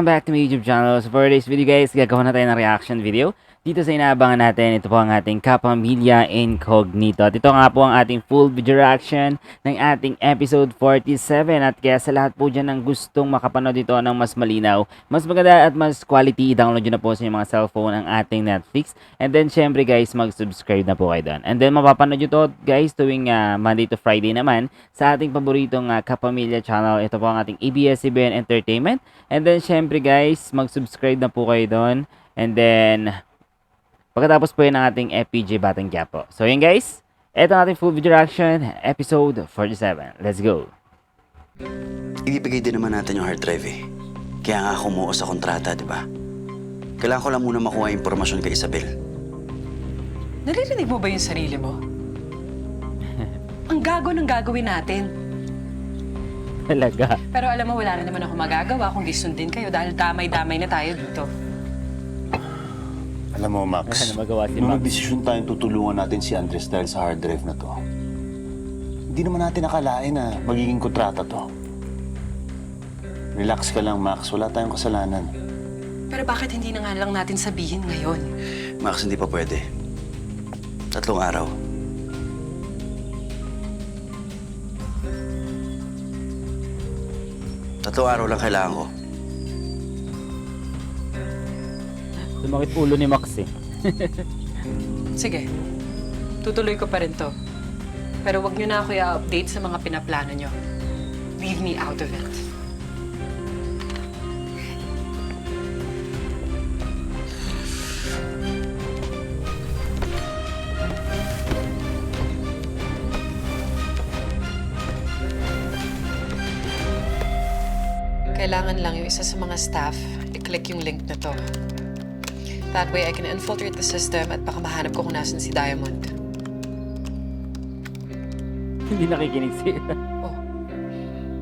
welcome back to my YouTube channel. So for today's video guys, gagawa na tayo ng reaction video. Dito sa inaabangan natin, ito po ang ating Kapamilya Incognito. At ito nga po ang ating full video reaction ng ating episode 47. At kaya sa lahat po dyan ng gustong makapanood dito ng mas malinaw, mas maganda at mas quality, i-download nyo na po sa inyong mga cellphone ang ating Netflix. And then syempre guys, mag-subscribe na po kayo doon. And then mapapanood nyo to guys tuwing Monday to Friday naman sa ating paboritong Kapamilya channel. Ito po ang ating ABS-CBN Entertainment. And then syempre guys, mag-subscribe na po kayo doon. And then pagkatapos po yun ang ating FPJ Batang Quiapo. So yun guys, ito ang ating full video reaction, episode 47. Let's go! Ibibigay din naman natin yung hard drive eh. Kaya nga ako umuo sa kontrata, di ba? Kailangan ko lang muna makuha impormasyon kay Isabel. Naririnig mo ba yung sarili mo? Ang gago ng gagawin natin. Talaga. Pero alam mo, wala rin naman ako magagawa kung di sundin kayo dahil damay-damay na tayo dito. Alam mo, Max, Ano magawa si nung Max? nagdesisyon tayong tutulungan natin si Andres dahil sa hard drive na to, hindi naman natin akalain na magiging kontrata to. Relax ka lang, Max. Wala tayong kasalanan. Pero bakit hindi na nga lang natin sabihin ngayon? Max, hindi pa pwede. 3 araw. Tatlong araw lang kailangan ko. Sumakit ulo ni Max eh. Sige, tutuloy ko pa rin to. Pero wag niyo na ako i-update sa mga pinaplano niyo. Leave me out of it. Kailangan lang yung isa sa mga staff i-click yung link na to. That way, I can infiltrate the system at baka mahanap ko kung nasan si Diamond. Hindi nakikinig siya. Oh,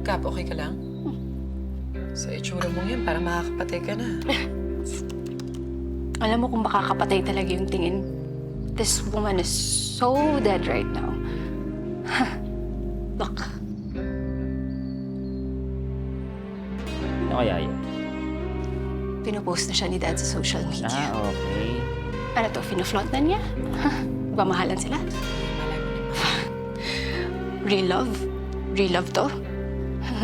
Kap, okay ka lang? Sa itsura mo yun, parang makakapatay ka na. Alam mo kung makakapatay talaga yung tingin. This woman is so dead right now. Look, Ano kaya yun? pinupost na siya ni Dad sa social media. Okay. Ano to, finuflaunt na niya? Magmamahalan sila? Real love? Real love to?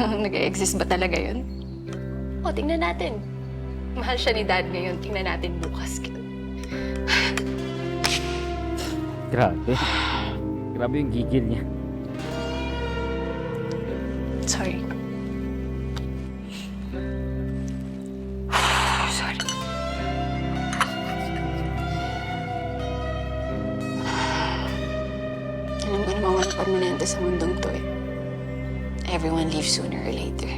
Nag-exist ba talaga yun? O, tingnan natin. Mahal siya ni Dad ngayon. Tingnan natin bukas. Grabe. Grabe yung gigil niya. Sorry. Sorry. Alam ko naman walang permanente sa mundong to eh. Everyone leaves sooner or later.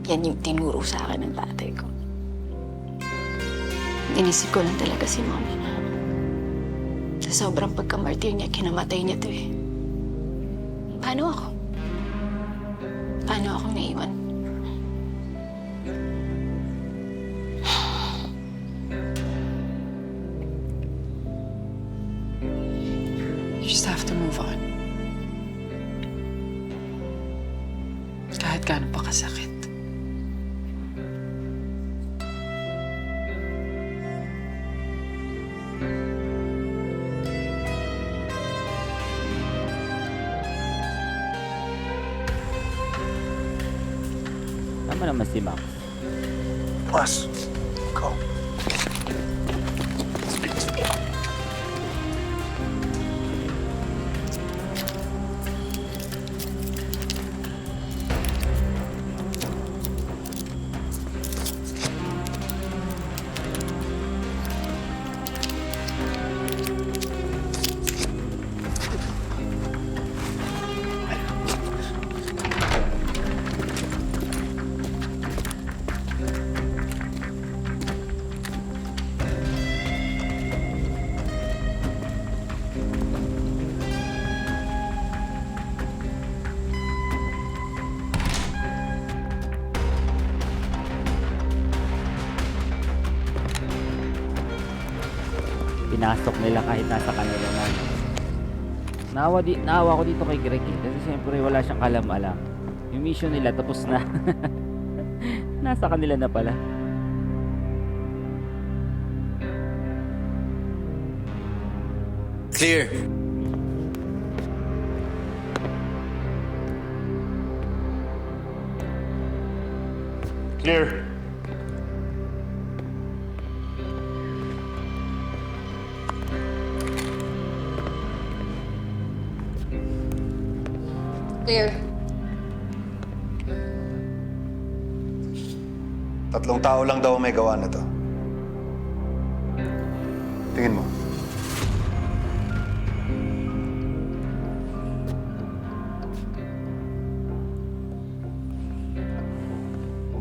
Yan yung tinuro sa akin ng tatay ko. Inisip ko lang talaga si Mama. Sa sobrang pagkamartir niya, kinamatay niya to eh. Paano ako? Paano ako naiwan? You just have to move on. Kahit gaano pa kasakit. Tama naman si Max. Boss, go. Pinasok nila kahit nasa kanila na. Naawa ko dito kay Greg eh. Kasi siyempre wala siyang kalam-alam. Yung mission nila tapos na. Nasa kanila na pala. Clear. Clear. Clear. Tatlong tao lang daw may gawa na to. Tingin mo.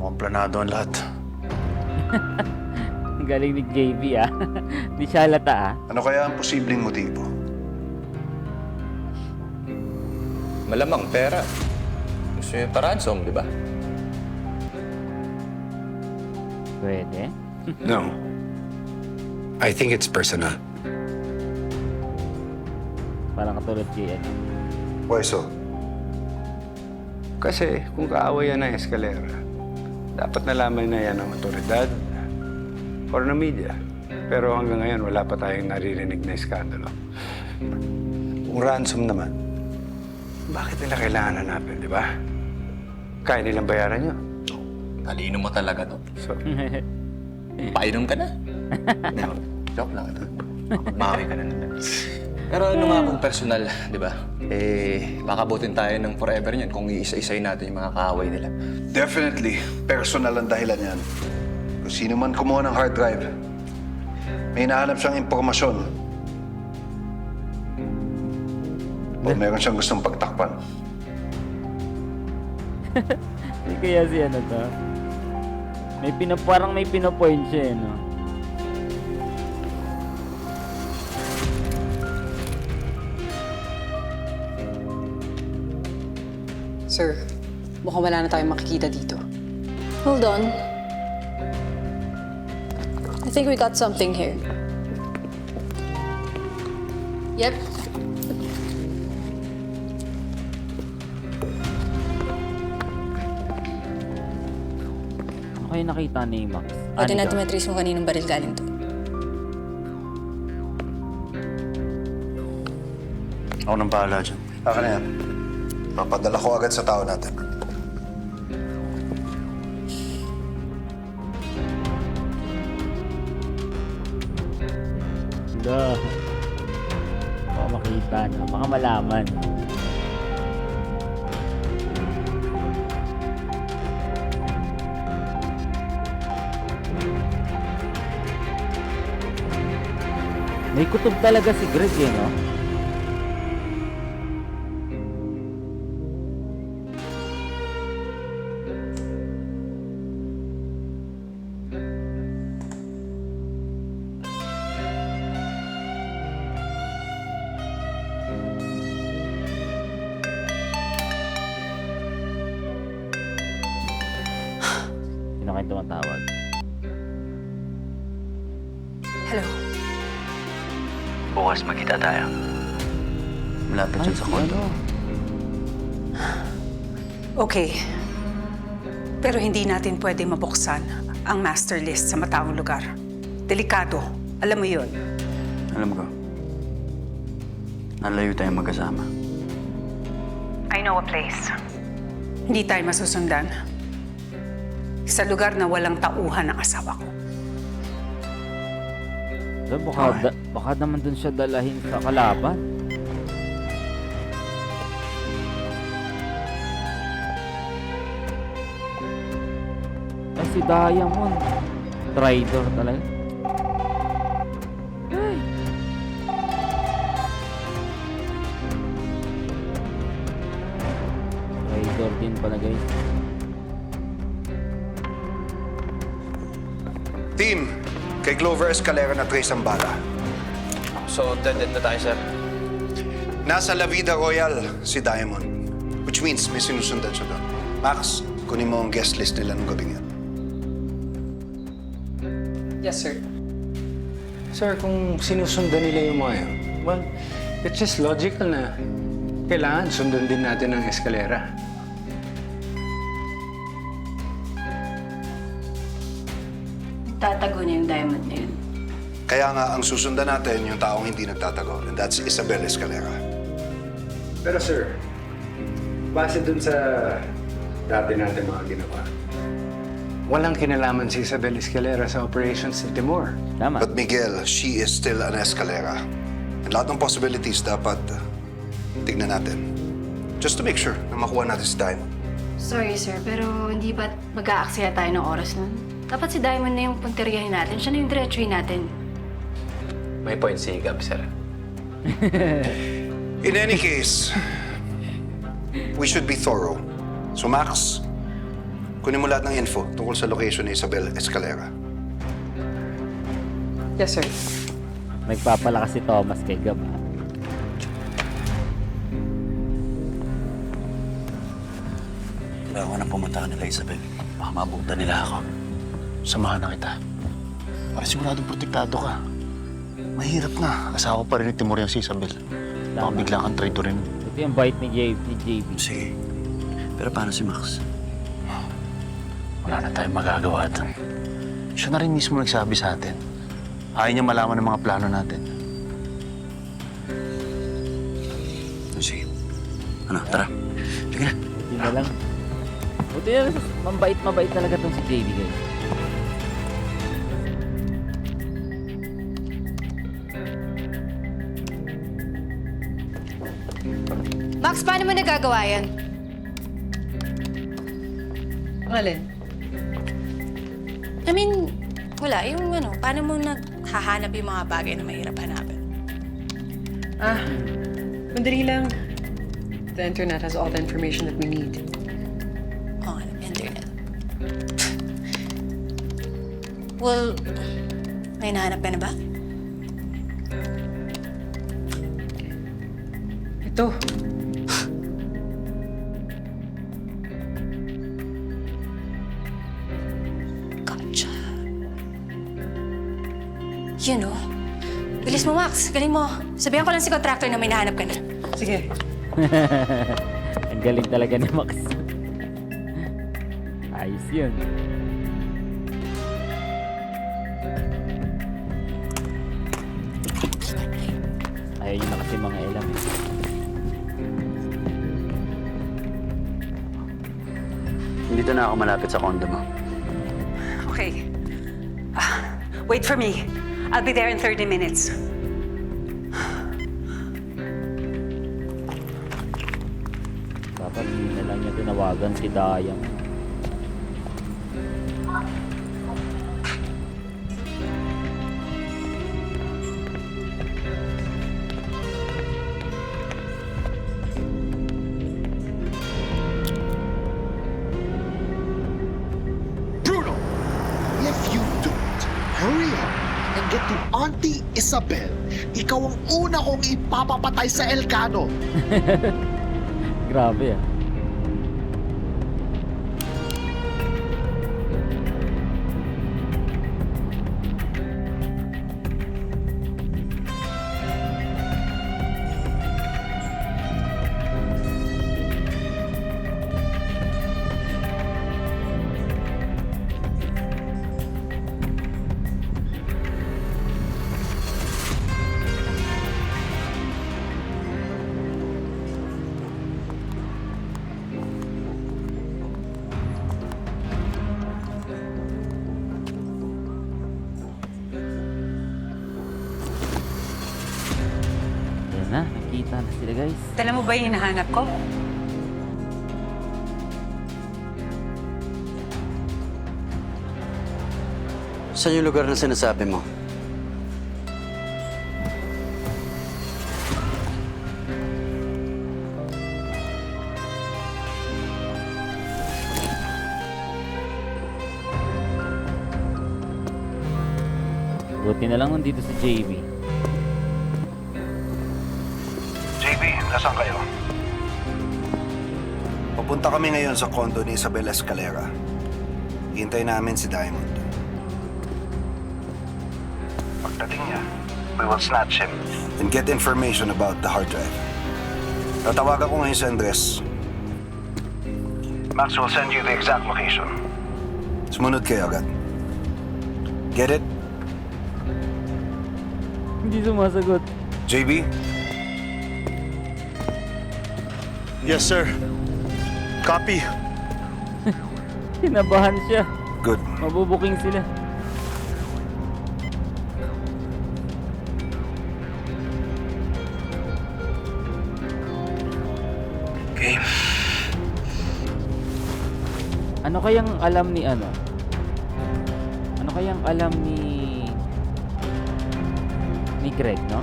Mukhang planado ang lahat. Ang galing ni JB ah. Di siya halata ah. Ano kaya ang posibleng motibo? Malamang pera. Gusto niyo pa-ransom, di ba? Pwede. No. I think it's personal. Parang katulad kay ano. Why so? Kasi kung kaaway yan ng eskalera, dapat nalaman na yan ng otoridad or ng media. Pero hanggang ngayon, wala pa tayong naririnig na iskandalo. Kung ransom naman, bakit nila kailangan hanapin, di ba? Kaya nilang bayaran yun. Talino mo talaga to. So, Painom ka na. No, joke lang ito. Mawi ka na naman. Pero ano nga kung personal, di ba? Baka butin tayo ng forever niyan kung iisa-isay natin yung mga kaaway nila. Definitely, personal ang dahilan yan. Kung sino man kumuha ng hard drive, may hinahanap siyang impormasyon. O meron siyang gustong pagtakpan. Hindi kaya si ano to. Parang may pinopoint siya eh, no? Sir, mukhang wala na tayong makikita dito. Hold on. I think we got something here. Yep. Ano kayo nakita ni Max? Pwede Ano natin daw? matrace kung kaninong baril galing to. Ako nang bahala dyan. Akin na yan. Papadala ko agad sa tao natin. Hala. Baka makita, no? Baka malaman. May kutob talaga si Greg eh, no? Sino kayo tumatawag? Hello? Bukas magkita tayo. Malapit dyan sa kondo. ano? Okay. Pero hindi natin pwede mabuksan ang master list sa mataong lugar. Delikado. Alam mo yun. Alam ko. Nalayo tayong magkasama. I know a place. Hindi tayo masusundan. Sa lugar na walang tauhan ng asawa ko. So, baka naman dun siya dalahin sa kalaban. Ay, si Diamond. Traitor talaga. Ay. Traitor din pala, guys. Team, kay Clover Escalera na trace ang bala. So, dead na tayo, sir. Nasa La Vida Royal si Diamond. Which means may sinusundan siya doon. Max, kunin mo ang guest list nila ng gabing yan. Yes, sir. sir, kung sinusundan nila yung mga yun, well, it's just logical na kailangan sundan din natin ang eskalera. Tatago niya yung diamond na yun. Kaya nga, ang susundan natin yung taong hindi nagtatago. And that's Isabel Escalera. Pero sir, base dun sa dati natin mga ginawa, walang kinalaman si Isabel Escalera sa operations ni Timur. Tama. But Miguel, she is still an Escalera. And lahat ng possibilities dapat tignan natin. Just to make sure na makuha natin si Diamond. Sorry, sir, pero hindi ba't mag-aaksaya tayo ng oras nun? Dapat si Diamond na yung punteriyahin natin. Siya na yung diretsuhin natin. May point si Gab, sir. In any case, we should be thorough. So Max, kunin mo lahat ng info tungkol sa location ni Isabel Escalera. Yes, sir. Nagpapalakas si Thomas kay Gab. Ha? Kailangan ko na pumunta nila, Isabel. Baka mabutan nila ako. Samahan na kita. Para siguradong protektado ka. Mahirap na. Asawa pa rin ni Timur yung si Isabel. Baka Tama. bigla kang traitor rin. Ito yung bite ni JB. Sige. Pero paano si Max? Wala na tayong magagawa doon. Siya na rin mismo nagsabi sa atin. Ayaw niya malaman ng mga plano natin. Sige. Ano, tara. Sige na. Buti na lang. Buti na lang. Mabait talaga tong si JB, guys. Max, paano mo nagagawa yan? Alin? I mean, wala. Yung ano, paano mo naghahanap yung mga bagay na mahirap hanapin? Madali lang. The internet has all the information that we need. Oo, internet. Well, may nahanap ka na ba? Ito. Gotcha. Yun oh. Bilis mo, Max. Galing mo. Sabihan ko lang si contractor na may nahanap ka na. Sige. Ang galing talaga ni Max. Ayos yun. Ayaw nyo na kasi mga elam. Dito na ako malapit sa condo mo. Okay. Wait for me. I'll be there in 30 minutes. Dapat hindi na lang niya tinawagan si Dayang. Bruno, if you don't hurry up and get to Auntie Isabel, ikaw ang una kong ipapapatay sa Elcano. Grabe ah. Yan na, nakita na sila guys. Dala mo ba yung hinahanap ko? Saan yung lugar na sinasabi mo? Buti na lang nandito si JB. JB, nasaan kayo? Pupunta kami ngayon sa condo ni Isabel Escalera. Hintay namin si Diamond. Pagdating niya, we will snatch him and get information about the hard drive. Tatawagan ko ngayon si Andres. Max will send you the exact location. Sumunod kayo agad. Get it? Hindi sumasagot. JB? Yes, sir. Copy. Kinabahan siya. Good. Mabubuking sila. Okay. Ano kayang alam ni ano? Ano kayang alam ni Greg, no?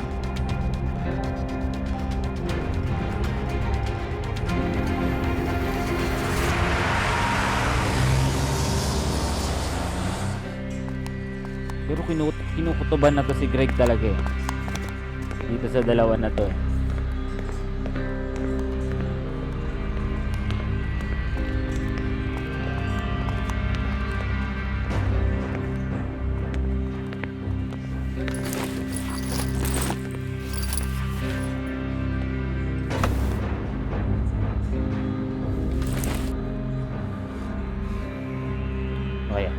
Pero kinukutuban na to si Greg talaga eh. Dito sa dalawa na to. Okay.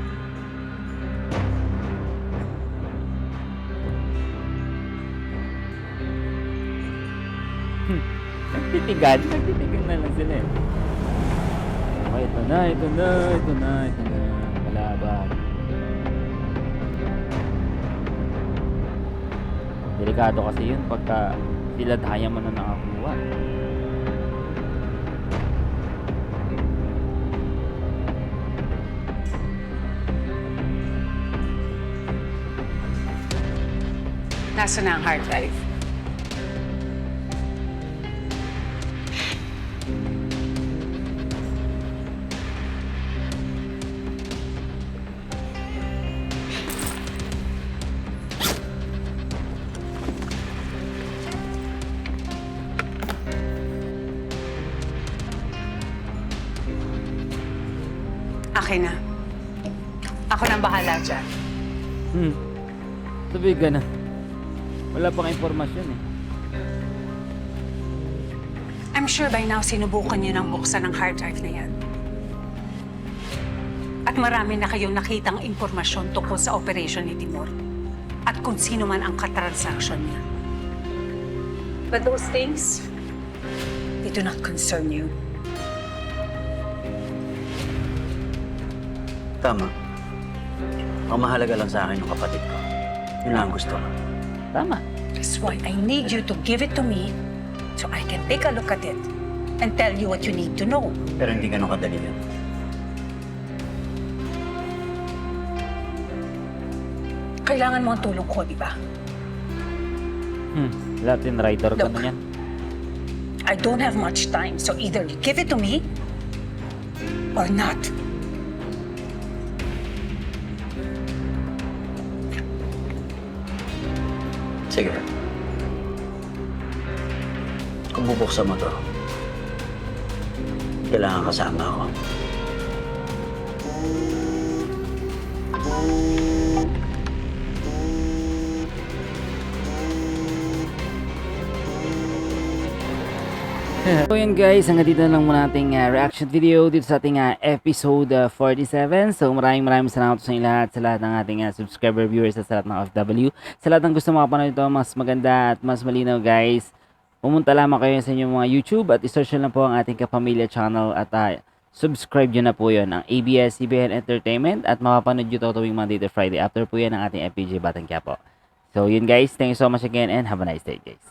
Nagtitigan na lang sila eh. Okay, ito na. Kalaban. Delikado kasi yun pagka sila daya mo na nakakuha. Nasaan na ang hard drive? Akin na. Ako nang bahala dyan. Sabi ka na. Wala pang impormasyon eh. I'm sure by now sinubukan niyo ng buksan ng hard drive na yan. At marami na kayong nakitang impormasyon tungkol sa operation ni Timur. At kung sino man ang katransaksyon niya. But those things, they do not concern you. Tama. Ang mahalaga lang sa akin yung kapatid ko. Yun lang ang gusto ko. Tama. That's why I need you to give it to me so I can take a look at it and tell you what you need to know. Pero hindi ganun kadali yun. Kailangan mo ang tulong ko, di ba? Latin writer ka Look. na yan. I don't have much time, so either you give it to me or not. Sige. Kung bubuksan mo to, kailangan kasama ako. So yun guys, hanggang dito na lang muna ating reaction video dito sa ating episode 47. So maraming salamat sa inyo lahat, sa lahat ng ating subscriber viewers at sa lahat ng OFW. Sa lahat ng gusto makapanood ito, mas maganda at mas malinaw guys, pumunta lamang kayo sa inyong mga YouTube at isearch lang po ang ating Kapamilya channel at subscribe nyo na po yun ang ABS-CBN Entertainment at mapapanood nyo ito tuwing Monday to Friday after po yan ang ating FPJ Batang Quiapo. So yun guys, thank you so much again and have a nice day guys.